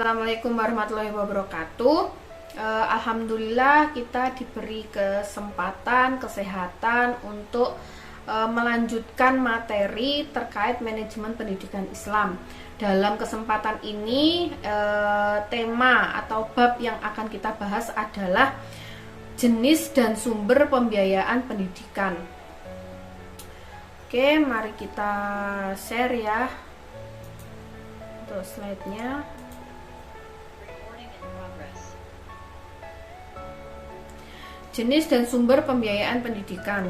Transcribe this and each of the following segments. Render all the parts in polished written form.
Assalamualaikum warahmatullahi wabarakatuh. Alhamdulillah kita diberi kesempatan, kesehatan untuk melanjutkan materi terkait manajemen pendidikan Islam. Dalam kesempatan ini tema atau bab yang akan kita bahas adalah jenis dan sumber pembiayaan pendidikan. Oke, mari kita share ya untuk slide-nya. Jenis dan sumber pembiayaan pendidikan.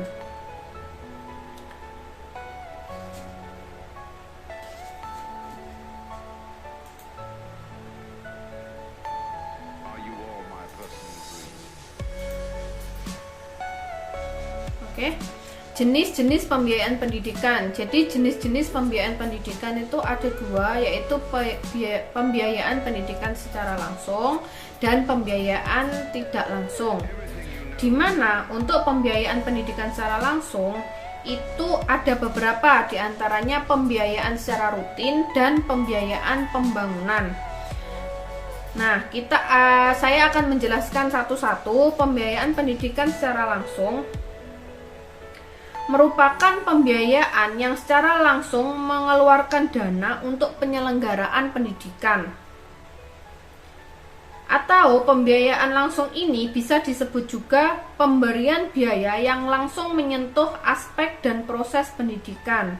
Oke. Jenis-jenis pembiayaan pendidikan. Jadi jenis-jenis pembiayaan pendidikan itu ada dua, yaitu pembiayaan pendidikan secara langsung dan pembiayaan tidak langsung. Di mana untuk pembiayaan pendidikan secara langsung itu ada beberapa, diantaranya pembiayaan secara rutin dan pembiayaan pembangunan. Nah, saya akan menjelaskan satu-satu. Pembiayaan pendidikan secara langsung merupakan pembiayaan yang secara langsung mengeluarkan dana untuk penyelenggaraan pendidikan. Atau pembiayaan langsung ini bisa disebut juga pemberian biaya yang langsung menyentuh aspek dan proses pendidikan.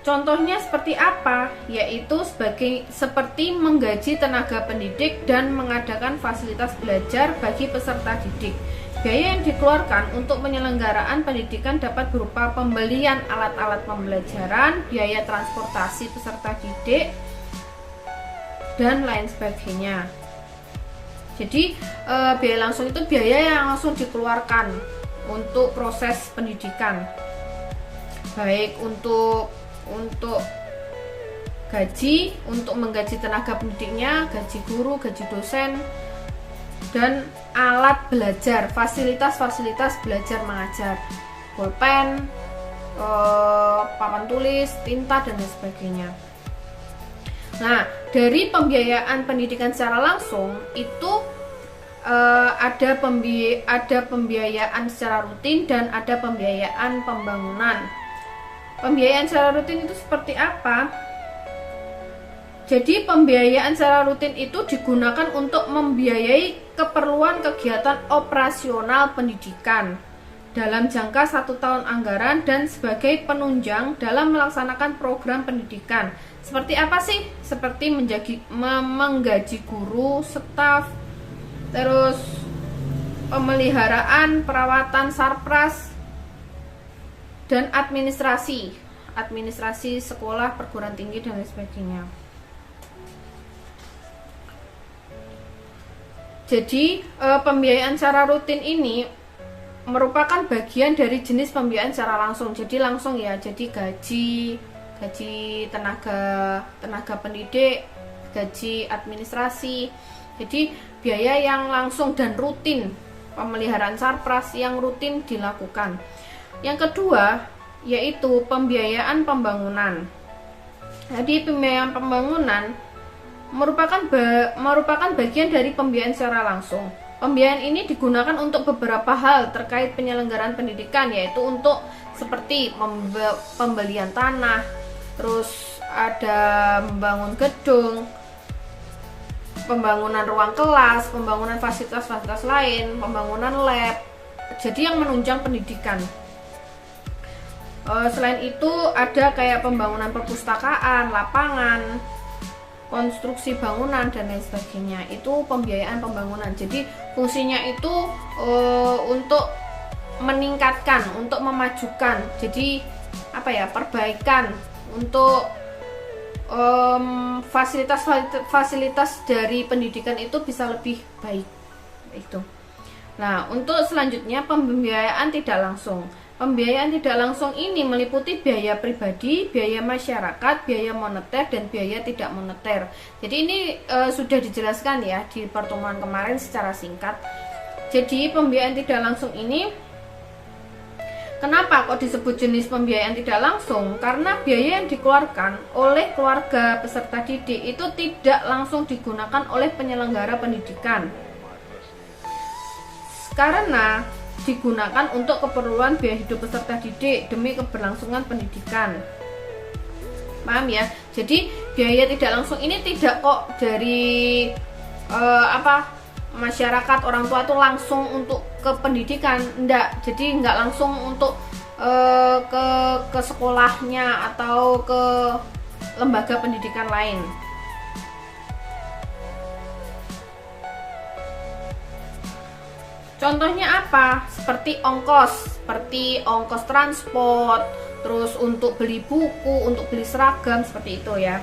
Contohnya seperti apa? Yaitu seperti menggaji tenaga pendidik dan mengadakan fasilitas belajar bagi peserta didik. Biaya yang dikeluarkan untuk penyelenggaraan pendidikan dapat berupa pembelian alat-alat pembelajaran, biaya transportasi peserta didik, dan lain sebagainya. Jadi biaya langsung itu biaya yang langsung dikeluarkan untuk proses pendidikan, baik untuk gaji, untuk menggaji tenaga pendidiknya, gaji guru, gaji dosen, dan alat belajar, fasilitas belajar mengajar, pulpen, papan tulis, tinta, dan lain sebagainya. Nah, dari pembiayaan pendidikan secara langsung itu ada pembiayaan secara rutin dan ada pembiayaan pembangunan. Pembiayaan secara rutin itu seperti apa? Jadi pembiayaan secara rutin itu digunakan untuk membiayai keperluan kegiatan operasional pendidikan dalam jangka 1 tahun anggaran dan sebagai penunjang dalam melaksanakan program pendidikan. Seperti apa sih? Seperti menggaji guru, staf, terus pemeliharaan, perawatan sarpras, dan administrasi sekolah, perguruan tinggi, dan lain sebagainya. Jadi pembiayaan secara rutin ini merupakan bagian dari jenis pembiayaan secara langsung. Jadi langsung ya, jadi gaji tenaga pendidik, gaji administrasi. Jadi biaya yang langsung dan rutin, pemeliharaan sarpras yang rutin dilakukan. Yang kedua yaitu pembiayaan pembangunan. Jadi pembiayaan pembangunan merupakan bagian dari pembiayaan secara langsung. Pembiayaan ini digunakan untuk beberapa hal terkait penyelenggaraan pendidikan, yaitu untuk seperti pembelian tanah, terus ada membangun gedung, pembangunan ruang kelas, pembangunan fasilitas-fasilitas lain, pembangunan lab. Jadi yang menunjang pendidikan. Selain itu ada kayak pembangunan perpustakaan, lapangan, konstruksi bangunan, dan lain sebagainya. Itu pembiayaan pembangunan. Jadi fungsinya itu untuk meningkatkan, untuk memajukan. Jadi perbaikan untuk fasilitas dari pendidikan itu bisa lebih baik. Itu. Nah, untuk selanjutnya pembiayaan tidak langsung. Pembiayaan tidak langsung ini meliputi biaya pribadi, biaya masyarakat, biaya moneter, dan biaya tidak moneter. Jadi ini sudah dijelaskan ya di pertemuan kemarin secara singkat. Jadi pembiayaan tidak langsung ini Kenapa kok disebut jenis pembiayaan tidak langsung? Karena biaya yang dikeluarkan oleh keluarga peserta didik itu tidak langsung digunakan oleh penyelenggara pendidikan, karena digunakan untuk keperluan biaya hidup peserta didik demi keberlangsungan pendidikan. Paham ya? Jadi biaya tidak langsung ini tidak kok dari masyarakat, orang tua tuh langsung untuk ke pendidikan, enggak. Jadi enggak langsung untuk ke sekolahnya atau ke lembaga pendidikan lain. Contohnya apa? Seperti ongkos transport, terus untuk beli buku, untuk beli seragam, seperti itu ya,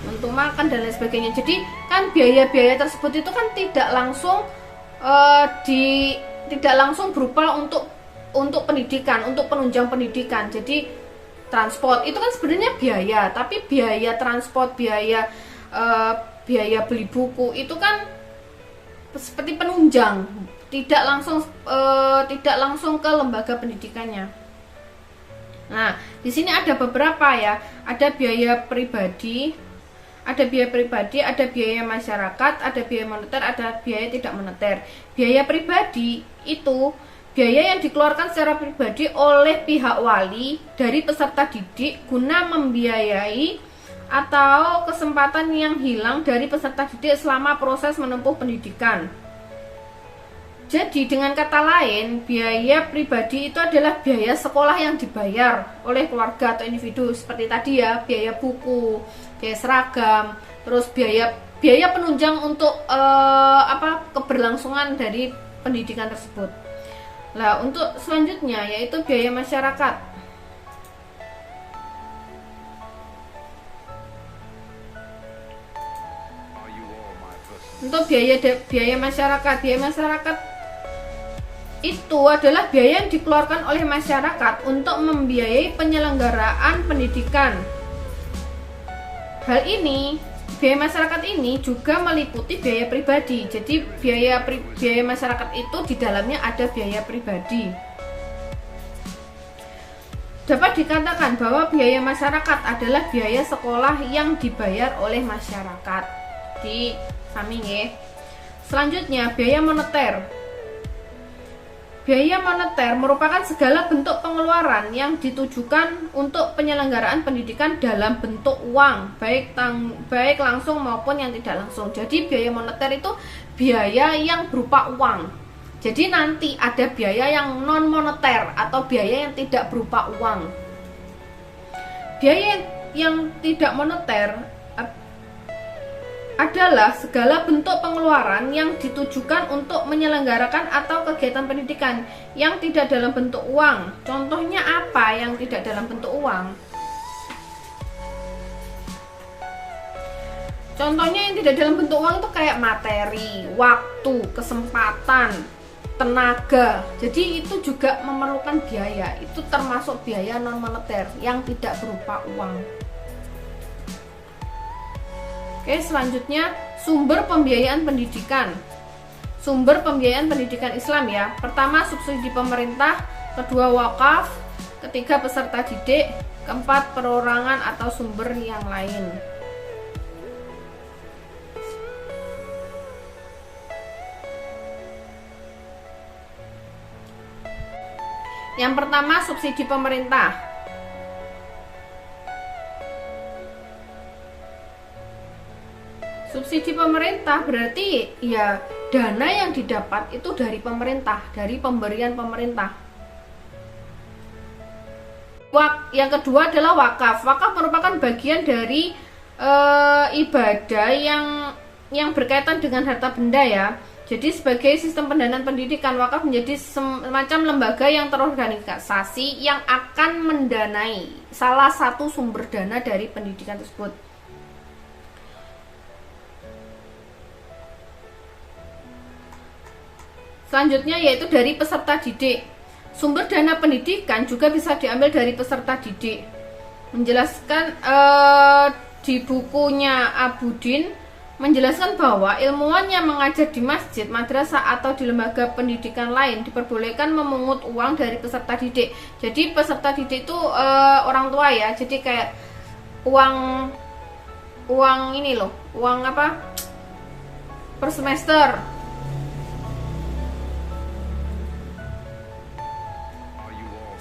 untuk makan dan lain sebagainya. Jadi kan biaya-biaya tersebut itu kan tidak langsung berupa untuk pendidikan, untuk penunjang pendidikan. Jadi transport itu kan sebenarnya biaya, tapi biaya transport, biaya beli buku itu kan seperti penunjang, tidak langsung ke lembaga pendidikannya. Nah, di sini ada beberapa ya, ada biaya pribadi, ada biaya masyarakat, ada biaya moneter, ada biaya tidak moneter. Biaya pribadi itu biaya yang dikeluarkan secara pribadi oleh pihak wali dari peserta didik guna membiayai atau kesempatan yang hilang dari peserta didik selama proses menempuh pendidikan. Jadi dengan kata lain, biaya pribadi itu adalah biaya sekolah yang dibayar oleh keluarga atau individu, seperti tadi ya, biaya buku, biaya seragam, terus biaya penunjang untuk keberlangsungan dari pendidikan tersebut. Nah, untuk selanjutnya yaitu biaya masyarakat. Untuk biaya masyarakat itu adalah biaya yang dikeluarkan oleh masyarakat untuk membiayai penyelenggaraan pendidikan. Hal ini, biaya masyarakat ini juga meliputi biaya pribadi. Jadi biaya masyarakat itu di dalamnya ada biaya pribadi. Dapat dikatakan bahwa biaya masyarakat adalah biaya sekolah yang dibayar oleh masyarakat. Di samping ya. Selanjutnya, biaya moneter. Biaya moneter merupakan segala bentuk pengeluaran yang ditujukan untuk penyelenggaraan pendidikan dalam bentuk uang, baik langsung maupun yang tidak langsung. Jadi biaya moneter itu biaya yang berupa uang. Jadi nanti ada biaya yang non moneter atau biaya yang tidak berupa uang. Biaya yang tidak moneter adalah segala bentuk pengeluaran yang ditujukan untuk menyelenggarakan atau kegiatan pendidikan yang tidak dalam bentuk uang. Contohnya apa yang tidak dalam bentuk uang? Contohnya yang tidak dalam bentuk uang itu kayak materi, waktu, kesempatan, tenaga. Jadi itu juga memerlukan biaya. Itu termasuk biaya non moneter yang tidak berupa uang. Oke, selanjutnya sumber pembiayaan pendidikan. Sumber pembiayaan pendidikan Islam ya. Pertama, subsidi pemerintah, kedua wakaf, ketiga peserta didik, keempat perorangan atau sumber yang lain. Yang pertama, subsidi pemerintah. Subsidi pemerintah berarti ya dana yang didapat itu dari pemerintah, dari pemberian pemerintah. Yang kedua adalah wakaf. Wakaf merupakan bagian dari ibadah yang berkaitan dengan harta benda ya. Jadi sebagai sistem pendanaan pendidikan, wakaf menjadi semacam lembaga yang terorganisasi yang akan mendanai salah satu sumber dana dari pendidikan tersebut. Selanjutnya yaitu dari peserta didik. Sumber dana pendidikan juga bisa diambil dari peserta didik. Menjelaskan di bukunya Abudin, menjelaskan bahwa ilmuwan yang mengajar di masjid, madrasah atau di lembaga pendidikan lain diperbolehkan memungut uang dari peserta didik. Jadi peserta didik itu orang tua ya. Jadi kayak uang ini loh, uang apa? Per semester.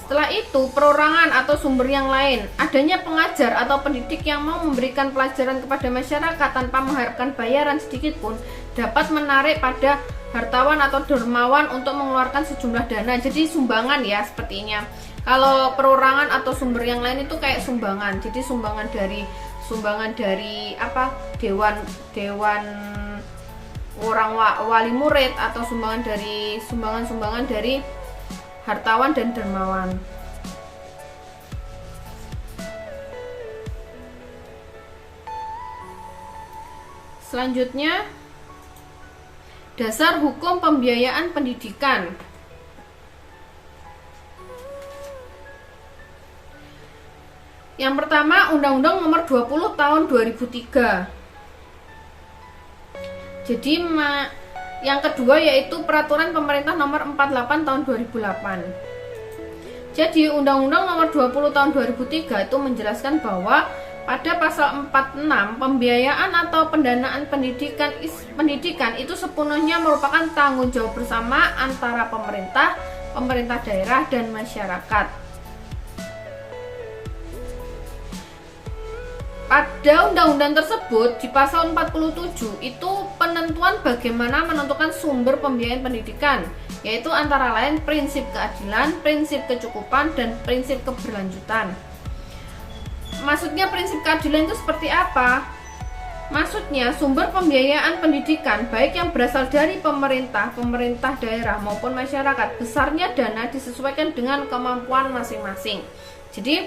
Setelah itu, perorangan atau sumber yang lain. Adanya pengajar atau pendidik yang mau memberikan pelajaran kepada masyarakat tanpa mengharapkan bayaran sedikit pun dapat menarik pada hartawan atau dermawan untuk mengeluarkan sejumlah dana. Jadi sumbangan ya sepertinya. Kalau perorangan atau sumber yang lain itu kayak sumbangan. Jadi sumbangan dari apa? Dewan orang wali murid, atau sumbangan dari hartawan dan dermawan. Selanjutnya, dasar hukum pembiayaan pendidikan. Yang pertama, Undang-Undang Nomor 20 Tahun 2003. Jadi yang kedua yaitu Peraturan Pemerintah Nomor 48 Tahun 2008. Jadi Undang-Undang Nomor 20 Tahun 2003 itu menjelaskan bahwa pada pasal 46 pembiayaan atau pendanaan pendidikan itu sepenuhnya merupakan tanggung jawab bersama antara pemerintah daerah dan masyarakat. Pada undang-undang tersebut di pasal 47 itu penentuan bagaimana menentukan sumber pembiayaan pendidikan, yaitu antara lain prinsip keadilan, prinsip kecukupan, dan prinsip keberlanjutan. Maksudnya prinsip keadilan itu seperti apa? Maksudnya sumber pembiayaan pendidikan baik yang berasal dari pemerintah daerah maupun masyarakat, besarnya dana disesuaikan dengan kemampuan masing-masing. Jadi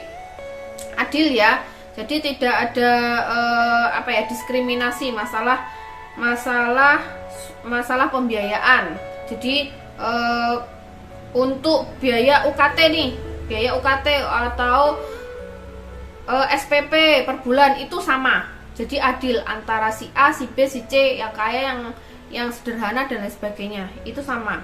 adil ya. Jadi tidak ada diskriminasi masalah pembiayaan. Jadi untuk biaya UKT atau SPP per bulan itu sama. Jadi adil antara si A, si B, si C, yang kaya, yang sederhana dan lain sebagainya. Itu sama.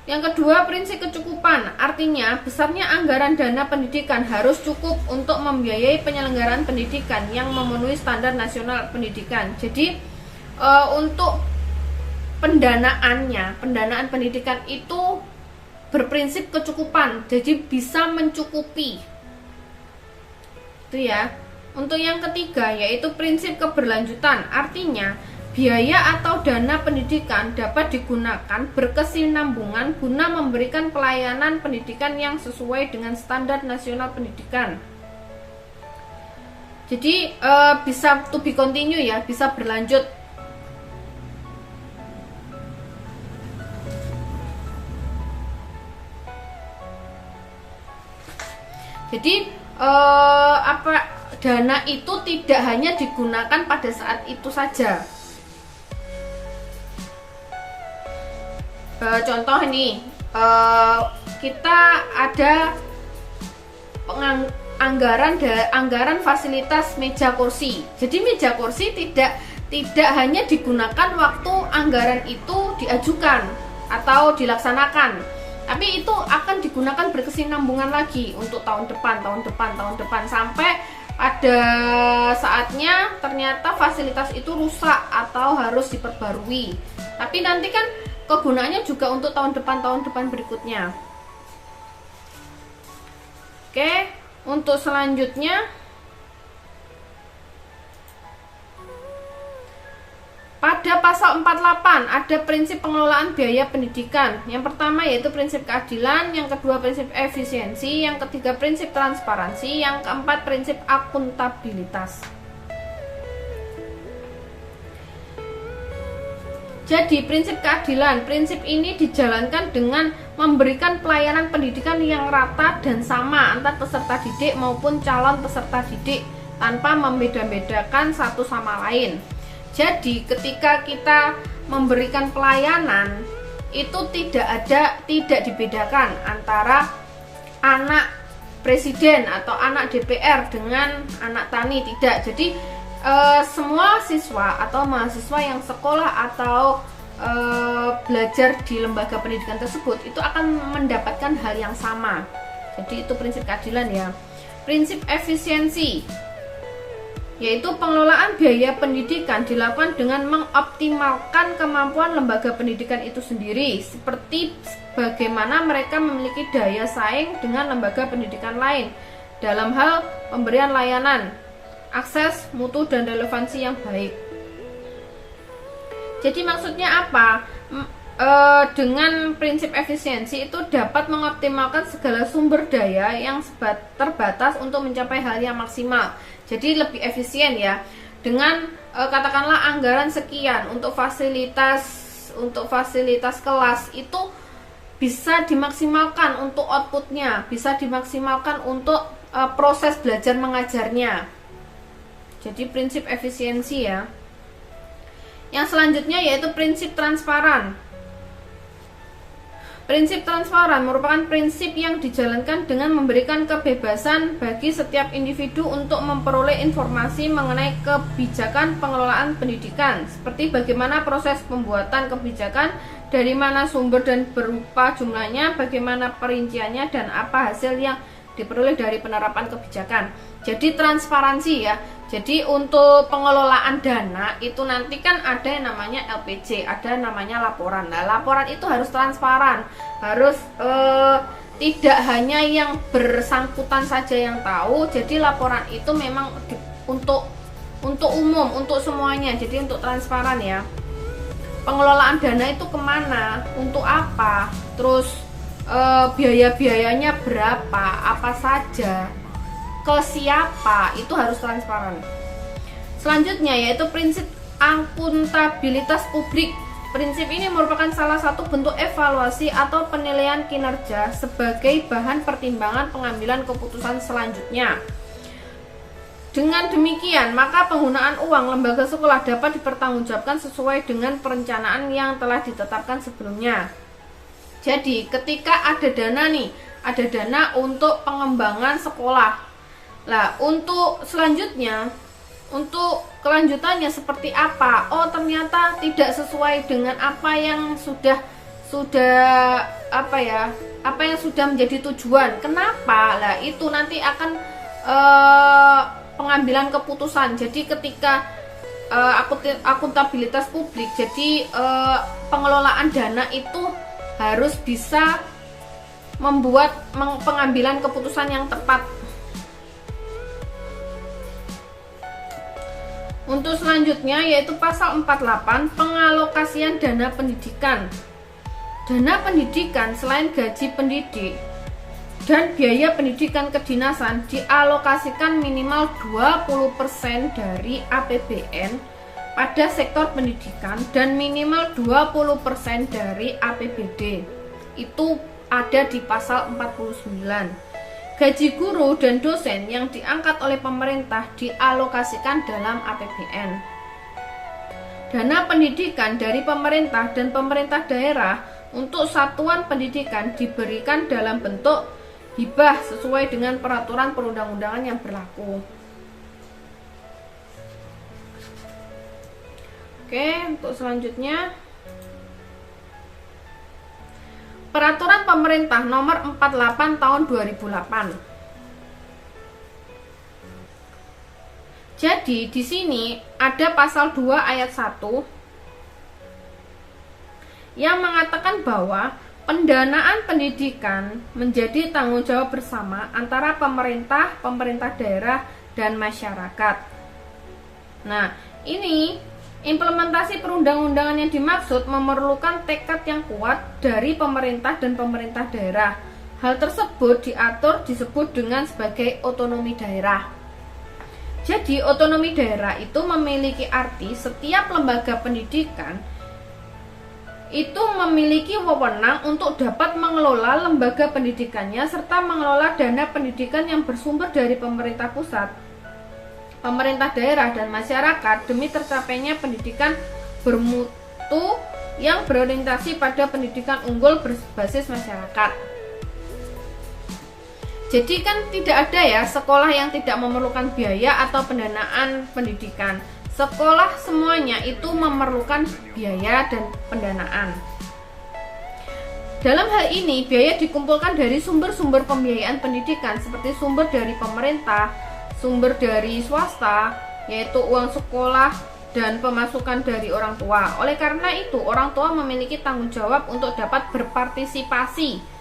Yang kedua, prinsip kecukupan. Artinya, besarnya anggaran dana pendidikan harus cukup untuk membiayai penyelenggaraan pendidikan yang memenuhi standar nasional pendidikan. Jadi, untuk pendanaan pendidikan itu berprinsip kecukupan. Jadi, bisa mencukupi. Itu ya. Untuk yang ketiga, yaitu prinsip keberlanjutan. Artinya, biaya atau dana pendidikan dapat digunakan berkesinambungan guna memberikan pelayanan pendidikan yang sesuai dengan standar nasional pendidikan. Jadi bisa to be continue ya, bisa berlanjut. Jadi dana itu tidak hanya digunakan pada saat itu saja. Contoh ini, kita ada anggaran fasilitas meja kursi. Jadi meja kursi tidak hanya digunakan waktu anggaran itu diajukan atau dilaksanakan, tapi itu akan digunakan berkesinambungan lagi untuk tahun depan sampai pada saatnya ternyata fasilitas itu rusak atau harus diperbarui. Tapi nanti kan kegunaannya juga untuk tahun depan berikutnya. Oke, untuk selanjutnya pada pasal 48 ada prinsip pengelolaan biaya pendidikan. Yang pertama yaitu prinsip keadilan, yang kedua prinsip efisiensi, yang ketiga prinsip transparansi, yang keempat prinsip akuntabilitas. Jadi prinsip keadilan, prinsip ini dijalankan dengan memberikan pelayanan pendidikan yang rata dan sama antar peserta didik maupun calon peserta didik tanpa membeda-bedakan satu sama lain. Jadi ketika kita memberikan pelayanan itu tidak dibedakan antara anak presiden atau anak DPR dengan anak tani, tidak. Jadi semua siswa atau mahasiswa yang sekolah atau belajar di lembaga pendidikan tersebut itu akan mendapatkan hal yang sama. Jadi itu prinsip keadilan ya. Prinsip efisiensi, yaitu pengelolaan biaya pendidikan dilakukan dengan mengoptimalkan kemampuan lembaga pendidikan itu sendiri, seperti bagaimana mereka memiliki daya saing dengan lembaga pendidikan lain dalam hal pemberian layanan, akses, mutu, dan relevansi yang baik. Jadi maksudnya apa? Dengan prinsip efisiensi itu dapat mengoptimalkan segala sumber daya yang terbatas untuk mencapai hal yang maksimal. Jadi lebih efisien ya. Dengan katakanlah anggaran sekian untuk fasilitas kelas itu bisa dimaksimalkan untuk outputnya, bisa dimaksimalkan untuk proses belajar mengajarnya. Jadi prinsip efisiensi ya. Yang selanjutnya yaitu prinsip transparan. Prinsip transparan merupakan prinsip yang dijalankan dengan memberikan kebebasan bagi setiap individu untuk memperoleh informasi mengenai kebijakan pengelolaan pendidikan, seperti bagaimana proses pembuatan kebijakan, dari mana sumber dan berupa jumlahnya, bagaimana perinciannya, dan apa hasil yang diperoleh dari penerapan kebijakan. Jadi transparansi ya. Jadi untuk pengelolaan dana itu nanti kan ada yang namanya LPJ, ada namanya laporan. Nah, laporan itu harus transparan, harus tidak hanya yang bersangkutan saja yang tahu. Jadi laporan itu memang untuk umum, untuk semuanya. Jadi untuk transparan ya. Pengelolaan dana itu kemana, untuk apa, terus biaya-biayanya berapa, apa saja, ke siapa, itu harus transparan. Selanjutnya yaitu prinsip akuntabilitas publik. Prinsip ini merupakan salah satu bentuk evaluasi atau penilaian kinerja sebagai bahan pertimbangan pengambilan keputusan selanjutnya. Dengan demikian, maka penggunaan uang lembaga sekolah dapat dipertanggungjawabkan sesuai dengan perencanaan yang telah ditetapkan sebelumnya. Jadi ketika ada dana nih, ada dana untuk pengembangan sekolah. Lah, untuk selanjutnya, untuk kelanjutannya seperti apa? Oh, ternyata tidak sesuai dengan apa yang sudah menjadi tujuan. Kenapa? Lah, itu nanti akan pengambilan keputusan. Jadi ketika akuntabilitas publik, jadi pengelolaan dana itu harus bisa membuat pengambilan keputusan yang tepat. Untuk selanjutnya yaitu pasal 48, pengalokasian dana pendidikan. Dana pendidikan selain gaji pendidik dan biaya pendidikan kedinasan dialokasikan minimal 20% dari APBN pada sektor pendidikan dan minimal 20% dari APBD. Itu ada di pasal 49. Gaji guru dan dosen yang diangkat oleh pemerintah dialokasikan dalam APBN. Dana pendidikan dari pemerintah dan pemerintah daerah untuk satuan pendidikan diberikan dalam bentuk hibah sesuai dengan peraturan perundang-undangan yang berlaku. Oke, untuk selanjutnya Peraturan Pemerintah Nomor 48 Tahun 2008. Jadi di sini ada pasal 2 ayat 1 yang mengatakan bahwa pendanaan pendidikan menjadi tanggung jawab bersama antara pemerintah, pemerintah daerah, dan masyarakat. Nah, ini implementasi perundang-undangan yang dimaksud memerlukan tekad yang kuat dari pemerintah dan pemerintah daerah. Hal tersebut disebut dengan sebagai otonomi daerah. Jadi otonomi daerah itu memiliki arti setiap lembaga pendidikan itu memiliki wewenang untuk dapat mengelola lembaga pendidikannya serta mengelola dana pendidikan yang bersumber dari pemerintah pusat, pemerintah daerah, dan masyarakat demi tercapainya pendidikan bermutu yang berorientasi pada pendidikan unggul berbasis masyarakat. Jadi kan tidak ada ya sekolah yang tidak memerlukan biaya atau pendanaan pendidikan. Sekolah semuanya itu memerlukan biaya dan pendanaan. Dalam hal ini, biaya dikumpulkan dari sumber-sumber pembiayaan pendidikan seperti sumber dari pemerintah, sumber dari swasta, yaitu uang sekolah dan pemasukan dari orang tua. Oleh karena itu, orang tua memiliki tanggung jawab untuk dapat berpartisipasi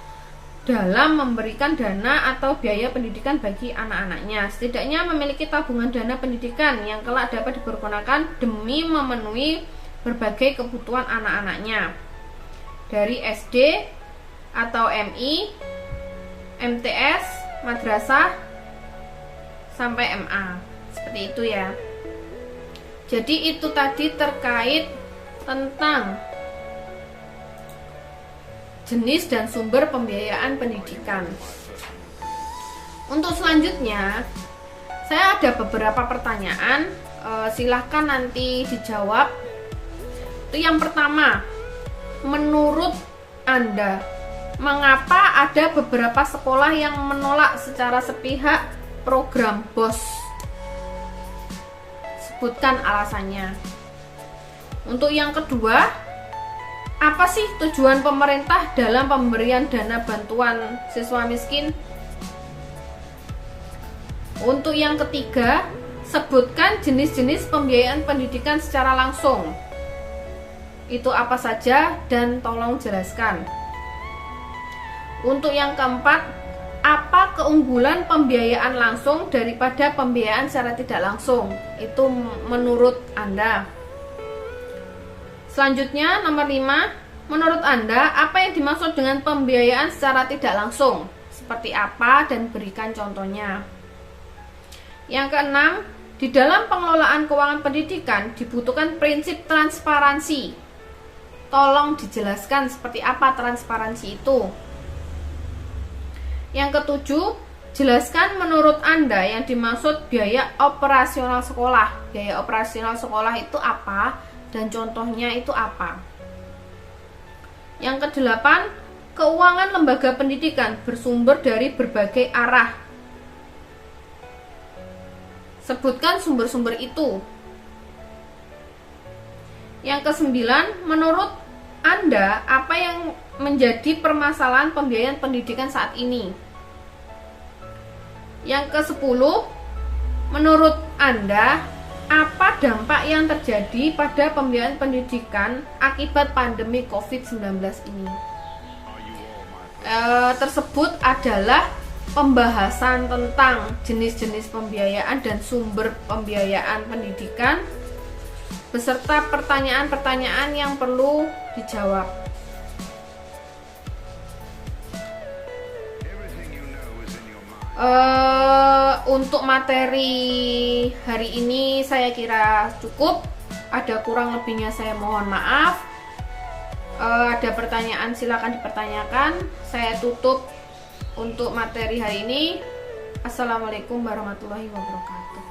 dalam memberikan dana atau biaya pendidikan bagi anak-anaknya. Setidaknya memiliki tabungan dana pendidikan yang kelak dapat dipergunakan demi memenuhi berbagai kebutuhan anak-anaknya. Dari SD atau MI, MTS, madrasah, sampai MA. Seperti itu ya. Jadi itu tadi terkait tentang jenis dan sumber pembiayaan pendidikan. Untuk selanjutnya, saya ada beberapa pertanyaan, silahkan nanti dijawab. Itu yang pertama, menurut Anda, mengapa ada beberapa sekolah yang menolak secara sepihak program BOS? Sebutkan alasannya. Untuk yang kedua, apa sih tujuan pemerintah dalam pemberian dana bantuan siswa miskin? Untuk yang ketiga, sebutkan jenis-jenis pembiayaan pendidikan secara langsung. Itu apa saja dan tolong jelaskan. Untuk yang keempat, apa keunggulan pembiayaan langsung daripada pembiayaan secara tidak langsung? Itu menurut Anda. Selanjutnya, nomor 5, menurut Anda apa yang dimaksud dengan pembiayaan secara tidak langsung? Seperti apa dan berikan contohnya. Yang keenam, di dalam pengelolaan keuangan pendidikan dibutuhkan prinsip transparansi. Tolong dijelaskan seperti apa transparansi itu. Yang ketujuh, jelaskan menurut Anda yang dimaksud biaya operasional sekolah. Biaya operasional sekolah itu apa dan contohnya itu apa. Yang kedelapan, keuangan lembaga pendidikan bersumber dari berbagai arah. Sebutkan sumber-sumber itu. Yang kesembilan, menurut Anda, apa yang menjadi permasalahan pembiayaan pendidikan saat ini? Yang ke-10, menurut Anda, apa dampak yang terjadi pada pembiayaan pendidikan akibat pandemi COVID-19 ini? Tersebut adalah pembahasan tentang jenis-jenis pembiayaan dan sumber pembiayaan pendidikan beserta pertanyaan-pertanyaan yang perlu dijawab. Untuk materi hari ini saya kira cukup. Ada kurang lebihnya saya mohon maaf. Ada pertanyaan silakan dipertanyakan. Saya tutup untuk materi hari ini. Assalamualaikum warahmatullahi wabarakatuh.